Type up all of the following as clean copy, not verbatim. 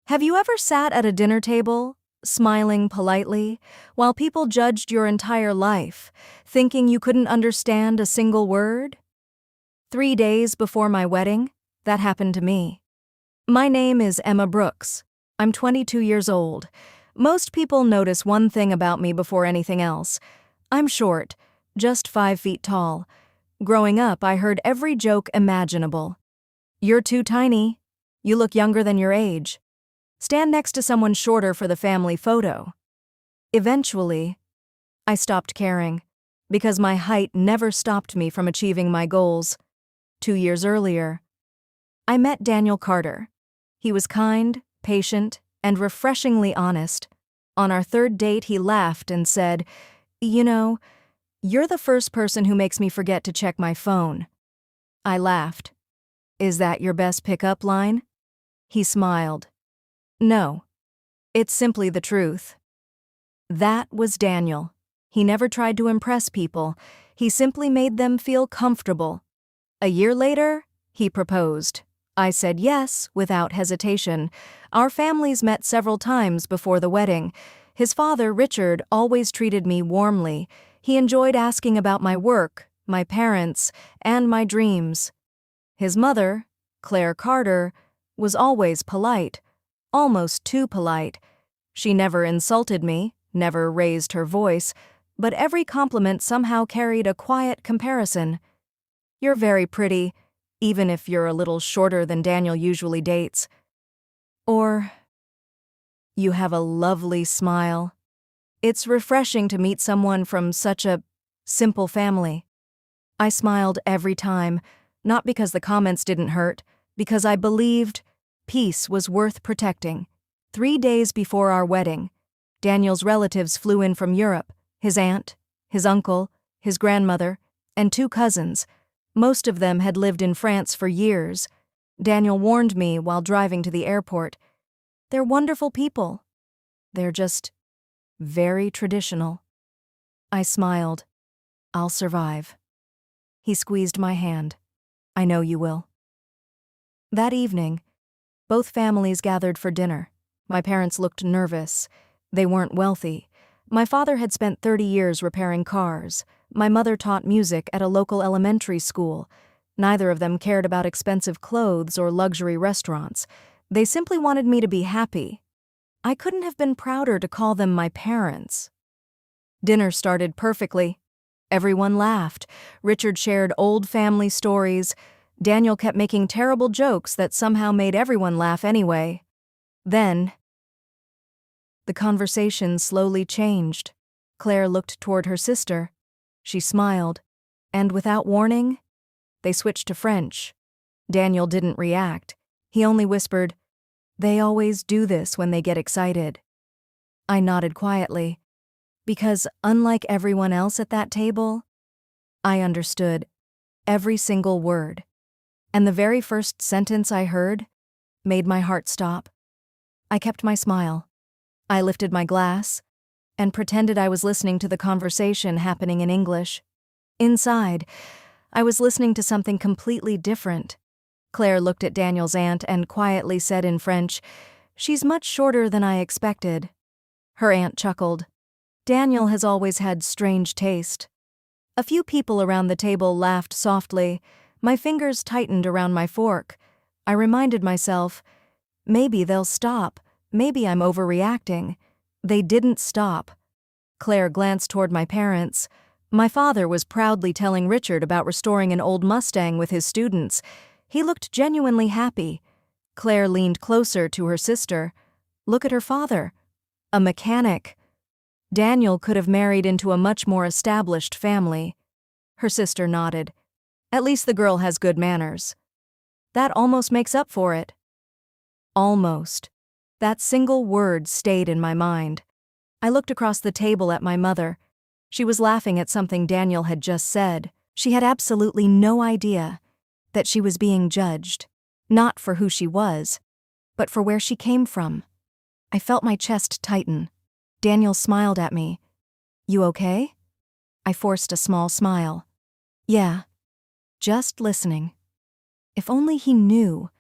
Have you ever sat at a dinner table, smiling politely, while people judged your entire life, thinking you couldn't understand a single word? 3 days before my wedding, that happened to me. My name is Emma Brooks. I'm 22 years old. Most people notice one thing about me before anything else. I'm short, just 5 feet tall. Growing up, I heard every joke imaginable. You're too tiny. You look younger than your age. Stand next to someone shorter for the family photo. Eventually, I stopped caring, because my height never stopped me from achieving my goals. 2 years earlier, I met Daniel Carter. He was kind, patient, and refreshingly honest. On our third date, he laughed and said, "You know, you're the first person who makes me forget to check my phone." I laughed. "Is that your best pickup line?" He smiled. "No, it's simply the truth." That was Daniel. He never tried to impress people. He simply made them feel comfortable. A year later, he proposed. I said yes without hesitation. Our families met several times before the wedding. His father, Richard, always treated me warmly. He enjoyed asking about my work, my parents, and my dreams. His mother, Claire Carter, was always polite, almost too polite. She never insulted me, never raised her voice, but every compliment somehow carried a quiet comparison. "You're very pretty, even if you're a little shorter than Daniel usually dates." Or, "You have a lovely smile." It's refreshing to meet someone from such a simple family. I smiled every time, not because the comments didn't hurt, because I believed peace was worth protecting. 3 days before our wedding, Daniel's relatives flew in from Europe, his aunt, his uncle, his grandmother, and 2 cousins. Most of them had lived in France for years. Daniel warned me while driving to the airport. "They're wonderful people. They're just very traditional." I smiled. "I'll survive." He squeezed my hand. "I know you will." That evening, both families gathered for dinner. My parents looked nervous. They weren't wealthy. My father had spent 30 years repairing cars. My mother taught music at a local elementary school. Neither of them cared about expensive clothes or luxury restaurants. They simply wanted me to be happy. I couldn't have been prouder to call them my parents. Dinner started perfectly. Everyone laughed. Richard shared old family stories. Daniel kept making terrible jokes that somehow made everyone laugh anyway. Then, the conversation slowly changed. Claire looked toward her sister. She smiled, and without warning, they switched to French. Daniel didn't react. He only whispered, "They always do this when they get excited." I nodded quietly, because unlike everyone else at that table, I understood every single word. And the very first sentence I heard made my heart stop. I kept my smile. I lifted my glass and pretended I was listening to the conversation happening in English. Inside, I was listening to something completely different. Claire looked at Daniel's aunt and quietly said in French, "She's much shorter than I expected." Her aunt chuckled. "Daniel has always had strange taste." A few people around the table laughed softly. My fingers tightened around my fork. I reminded myself, maybe they'll stop. Maybe I'm overreacting. They didn't stop. Claire glanced toward my parents. My father was proudly telling Richard about restoring an old Mustang with his students. He looked genuinely happy. Claire leaned closer to her sister. "Look at her father. A mechanic." Daniel could have married into a much more established family. Her sister nodded. "At least the girl has good manners." That almost makes up for it. Almost. That single word stayed in my mind. I looked across the table at my mother. She was laughing at something Daniel had just said. She had absolutely no idea that she was being judged, not for who she was, but for where she came from. I felt my chest tighten. Daniel smiled at me. "You okay?" I forced a small smile. "Yeah, just listening." If only he knew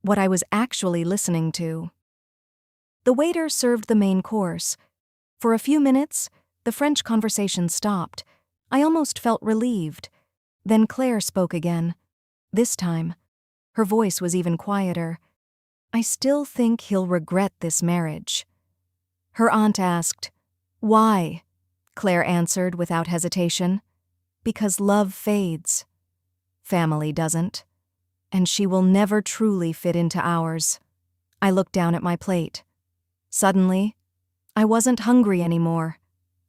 what I was actually listening to. The waiter served the main course. For a few minutes, the French conversation stopped. I almost felt relieved. Then Claire spoke again. This time, her voice was even quieter. "I still think he'll regret this marriage." Her aunt asked, "Why?" Claire answered without hesitation. "Because love fades. Family doesn't. And she will never truly fit into ours." I looked down at my plate. Suddenly, I wasn't hungry anymore.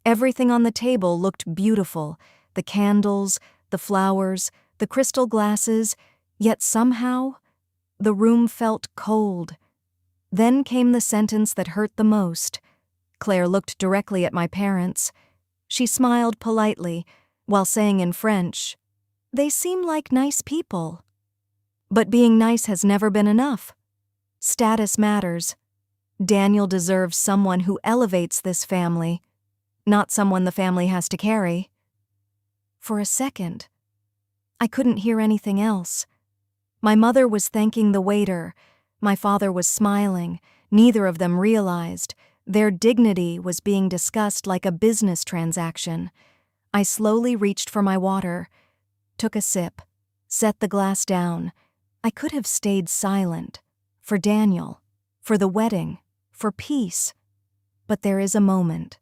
Everything on the table looked beautiful, the candles, the flowers, the crystal glasses, yet somehow, the room felt cold. Then came the sentence that hurt the most. Claire looked directly at my parents. She smiled politely, while saying in French, "They seem like nice people." But being nice has never been enough. Status matters. Daniel deserves someone who elevates this family, not someone the family has to carry. For a second, I couldn't hear anything else. My mother was thanking the waiter. My father was smiling. Neither of them realized their dignity was being discussed like a business transaction. I slowly reached for my water, took a sip, set the glass down. I could have stayed silent. For Daniel, for the wedding, for peace. But there is a moment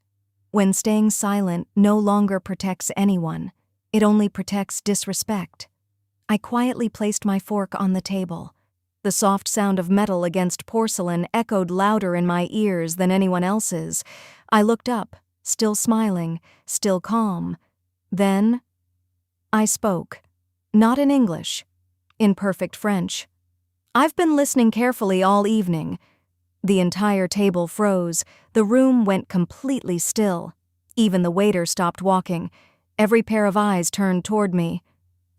when staying silent no longer protects anyone. It only protects disrespect. I quietly placed my fork on the table. The soft sound of metal against porcelain echoed louder in my ears than anyone else's. I looked up, still smiling, still calm. Then, I spoke. Not in English, in perfect French. "I've been listening carefully all evening." The entire table froze. The room went completely still. Even the waiter stopped walking. Every pair of eyes turned toward me.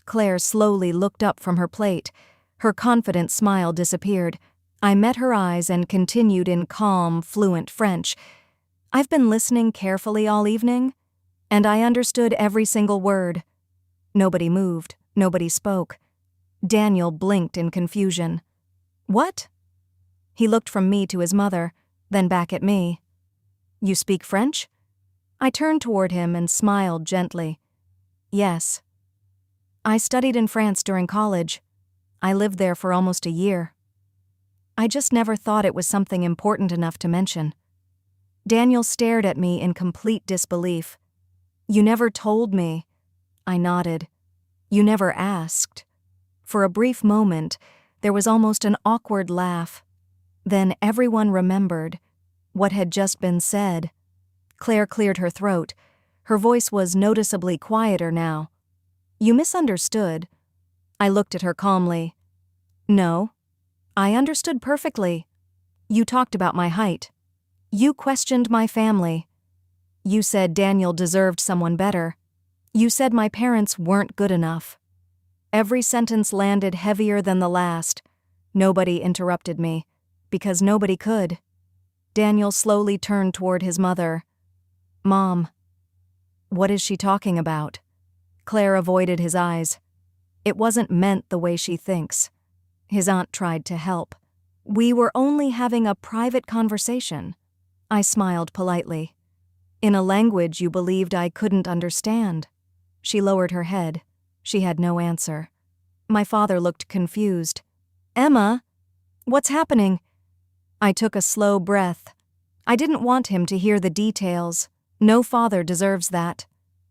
Claire slowly looked up from her plate. Her confident smile disappeared. I met her eyes and continued in calm, fluent French. "I've been listening carefully all evening, and I understood every single word." Nobody moved. Nobody spoke. Daniel blinked in confusion. "What?" He looked from me to his mother, then back at me. "You speak French?" I turned toward him and smiled gently. "Yes. I studied in France during college. I lived there for almost a year. I just never thought it was something important enough to mention." Daniel stared at me in complete disbelief. "You never told me." I nodded. "You never asked." For a brief moment, there was almost an awkward laugh. Then everyone remembered what had just been said. Claire cleared her throat. Her voice was noticeably quieter now. "You misunderstood." I looked at her calmly. "No, I understood perfectly. You talked about my height. You questioned my family. You said Daniel deserved someone better. You said my parents weren't good enough." Every sentence landed heavier than the last. Nobody interrupted me, because nobody could. Daniel slowly turned toward his mother. "Mom, what is she talking about?" Claire avoided his eyes. "It wasn't meant the way she thinks." His aunt tried to help. "We were only having a private conversation." I smiled politely. "In a language you believed I couldn't understand." She lowered her head. She had no answer. My father looked confused. "Emma, what's happening?" I took a slow breath. I didn't want him to hear the details. No father deserves that.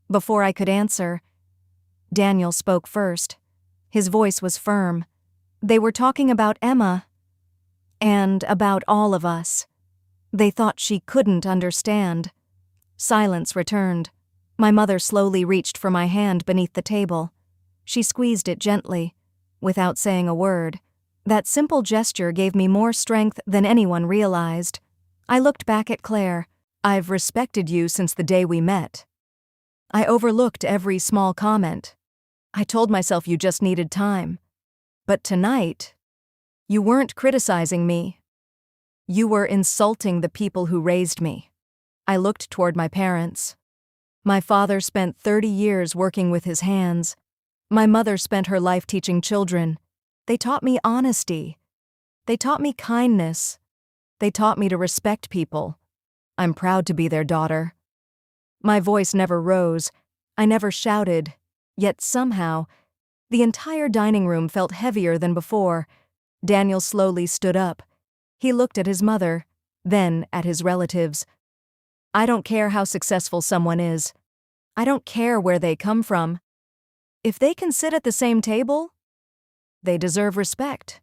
Before I could answer, Daniel spoke first. His voice was firm. "They were talking about Emma and about all of us. They thought she couldn't understand." Silence returned. My mother slowly reached for my hand beneath the table. She squeezed it gently, without saying a word. That simple gesture gave me more strength than anyone realized. I looked back at Claire. "I've respected you since the day we met. I overlooked every small comment. I told myself you just needed time. But tonight, you weren't criticizing me. You were insulting the people who raised me." I looked toward my parents. My father spent 30 years working with his hands. My mother spent her life teaching children. They taught me honesty. They taught me kindness. They taught me to respect people. I'm proud to be their daughter. My voice never rose. I never shouted. Yet somehow, the entire dining room felt heavier than before. Daniel slowly stood up. He looked at his mother, then at his relatives. I don't care how successful someone is. I don't care where they come from. If they can sit at the same table, they deserve respect.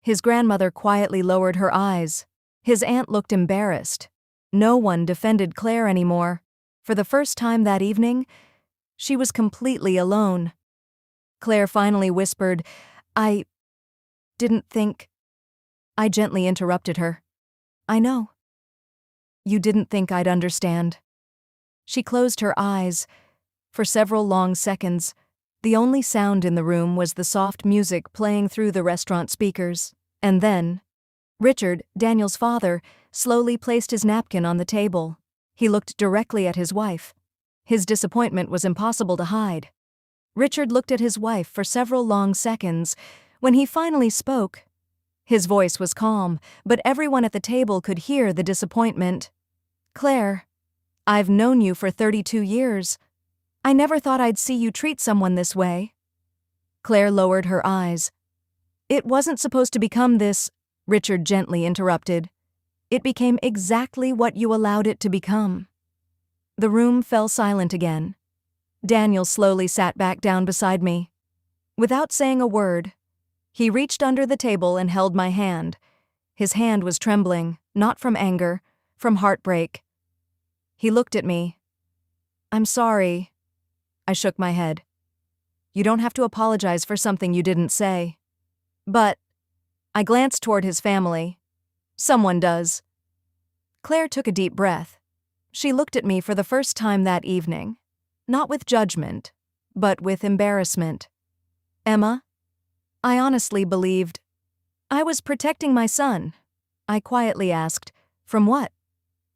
His grandmother quietly lowered her eyes. His aunt looked embarrassed. No one defended Claire anymore. For the first time that evening, she was completely alone. Claire finally whispered, I didn't think. I gently interrupted her. I know. You didn't think I'd understand. She closed her eyes. For several long seconds, the only sound in the room was the soft music playing through the restaurant speakers. And then, Richard, Daniel's father, slowly placed his napkin on the table. He looked directly at his wife. His disappointment was impossible to hide. Richard looked at his wife for several long seconds. When he finally spoke, his voice was calm, but everyone at the table could hear the disappointment. Claire, I've known you for 32 years. I never thought I'd see you treat someone this way. Claire lowered her eyes. It wasn't supposed to become this, Richard gently interrupted. It became exactly what you allowed it to become. The room fell silent again. Daniel slowly sat back down beside me. Without saying a word, he reached under the table and held my hand. His hand was trembling, not from anger, from heartbreak. He looked at me. I'm sorry. I shook my head. You don't have to apologize for something you didn't say. But, I glanced toward his family. Someone does. Claire took a deep breath. She looked at me for the first time that evening, not with judgment, but with embarrassment. Emma, I honestly believed I was protecting my son. I quietly asked, from what?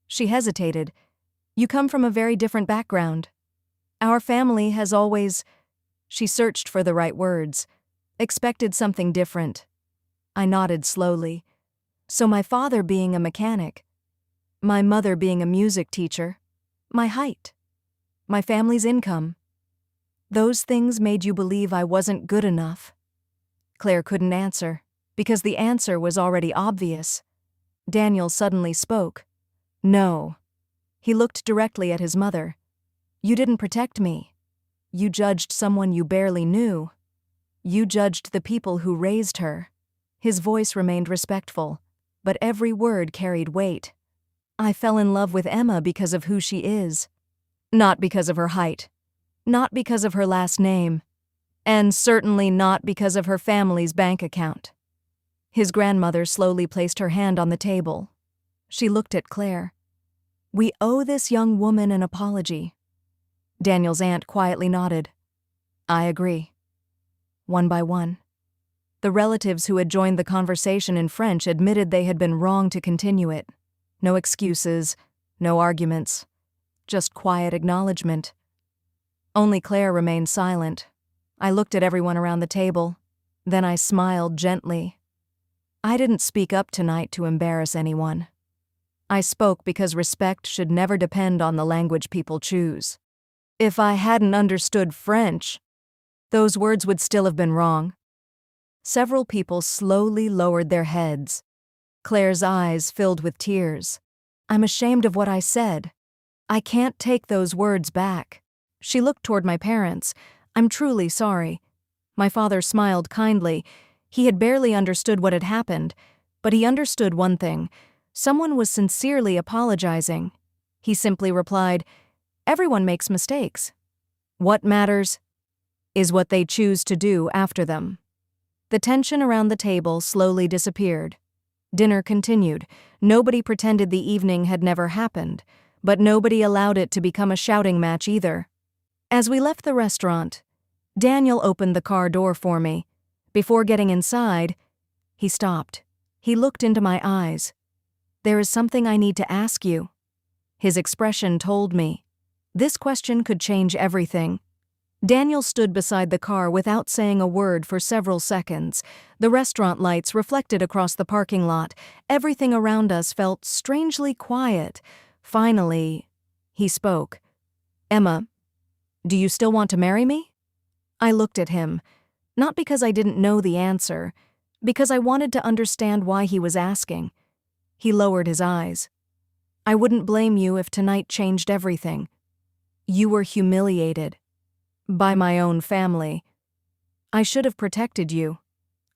She hesitated. You come from a very different background. Our family has always, she searched for the right words, expected something different. I nodded slowly. So my father being a mechanic, my mother being a music teacher, my height, my family's income, those things made you believe I wasn't good enough. Claire couldn't answer, because the answer was already obvious. Daniel suddenly spoke. No. He looked directly at his mother. You didn't protect me. You judged someone you barely knew. You judged the people who raised her. His voice remained respectful, but every word carried weight. I fell in love with Emma because of who she is. Not because of her height. Not because of her last name. And certainly not because of her family's bank account. His grandmother slowly placed her hand on the table. She looked at Claire. We owe this young woman an apology. Daniel's aunt quietly nodded. I agree. One by one. The relatives who had joined the conversation in French admitted they had been wrong to continue it. No excuses, no arguments, just quiet acknowledgement. Only Claire remained silent. I looked at everyone around the table. Then I smiled gently. I didn't speak up tonight to embarrass anyone. I spoke because respect should never depend on the language people choose. If I hadn't understood French, those words would still have been wrong. Several people slowly lowered their heads. Claire's eyes filled with tears. I'm ashamed of what I said. I can't take those words back. She looked toward my parents. I'm truly sorry. My father smiled kindly. He had barely understood what had happened, but he understood one thing. Someone was sincerely apologizing. He simply replied, Everyone makes mistakes. What matters is what they choose to do after them. The tension around the table slowly disappeared. Dinner continued. Nobody pretended the evening had never happened, but nobody allowed it to become a shouting match either. As we left the restaurant, Daniel opened the car door for me. Before getting inside, he stopped. He looked into my eyes. There is something I need to ask you. His expression told me. This question could change everything. Daniel stood beside the car without saying a word for several seconds. The restaurant lights reflected across the parking lot. Everything around us felt strangely quiet. Finally, he spoke. "Emma, do you still want to marry me?" I looked at him, not because I didn't know the answer, because I wanted to understand why he was asking. He lowered his eyes. "I wouldn't blame you if tonight changed everything. You were humiliated. By my own family. I should have protected you."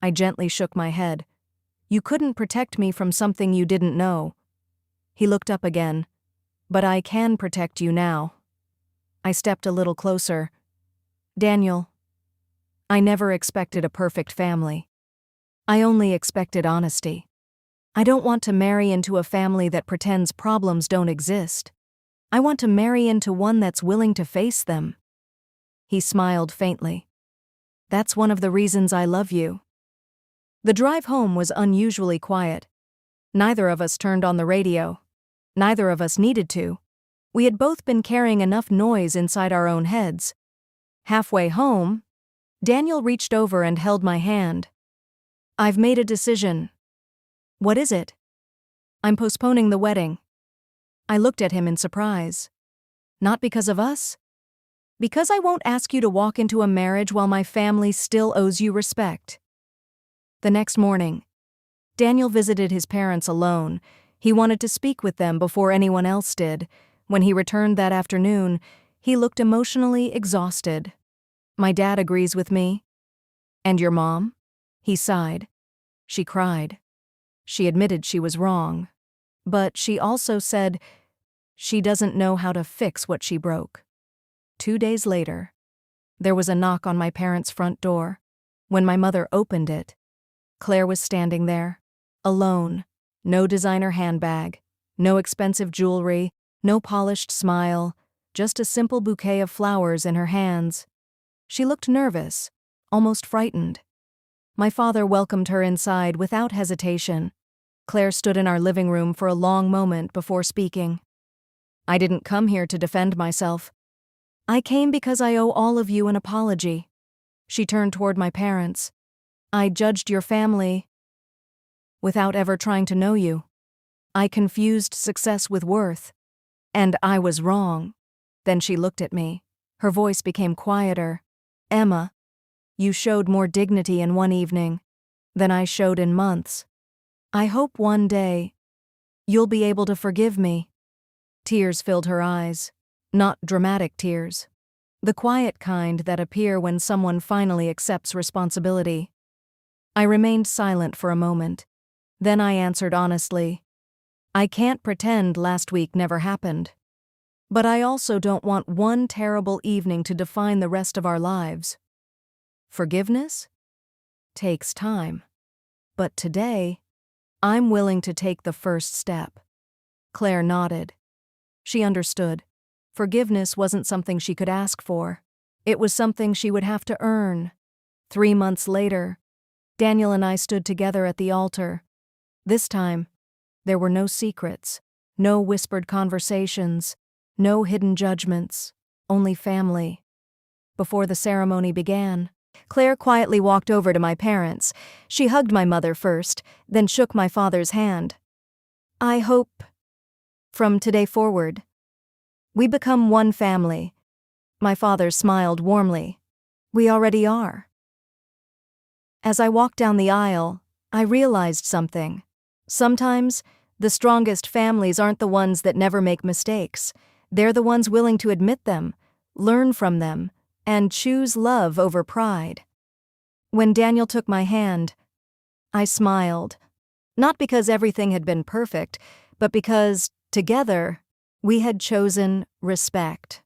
I gently shook my head. "You couldn't protect me from something you didn't know." He looked up again. "But I can protect you now." I stepped a little closer. "Daniel, I never expected a perfect family. I only expected honesty. I don't want to marry into a family that pretends problems don't exist. I want to marry into one that's willing to face them." He smiled faintly. "That's one of the reasons I love you." The drive home was unusually quiet. Neither of us turned on the radio. Neither of us needed to. We had both been carrying enough noise inside our own heads. Halfway home, Daniel reached over and held my hand. "I've made a decision." "What is it?" "I'm postponing the wedding." I looked at him in surprise. "Not because of us?" "Because I won't ask you to walk into a marriage while my family still owes you respect." The next morning, Daniel visited his parents alone. He wanted to speak with them before anyone else did. When he returned that afternoon, he looked emotionally exhausted. "My dad agrees with me." "And your mom?" He sighed. "She cried. She admitted she was wrong. But she also said she doesn't know how to fix what she broke." 2 days later, there was a knock on my parents' front door. When my mother opened it, Claire was standing there, alone, no designer handbag, no expensive jewelry, no polished smile, just a simple bouquet of flowers in her hands. She looked nervous, almost frightened. My father welcomed her inside without hesitation. Claire stood in our living room for a long moment before speaking. "I didn't come here to defend myself. I came because I owe all of you an apology." She turned toward my parents. "I judged your family without ever trying to know you. I confused success with worth. And I was wrong." Then she looked at me. Her voice became quieter. "Emma, you showed more dignity in one evening than I showed in months. I hope one day you'll be able to forgive me." Tears filled her eyes. Not dramatic tears. The quiet kind that appear when someone finally accepts responsibility. I remained silent for a moment. Then I answered honestly, "I can't pretend last week never happened. But I also don't want one terrible evening to define the rest of our lives. Forgiveness takes time. But today, I'm willing to take the first step." Claire nodded. She understood. Forgiveness wasn't something she could ask for. It was something she would have to earn. 3 months later, Daniel and I stood together at the altar. This time, there were no secrets, no whispered conversations, no hidden judgments, only family. Before the ceremony began, Claire quietly walked over to my parents. She hugged my mother first, then shook my father's hand. "I hope, from today forward, we become one family." My father smiled warmly. "We already are." As I walked down the aisle, I realized something. Sometimes, the strongest families aren't the ones that never make mistakes. They're the ones willing to admit them, learn from them, and choose love over pride. When Daniel took my hand, I smiled. Not because everything had been perfect, but because, together, we had chosen respect.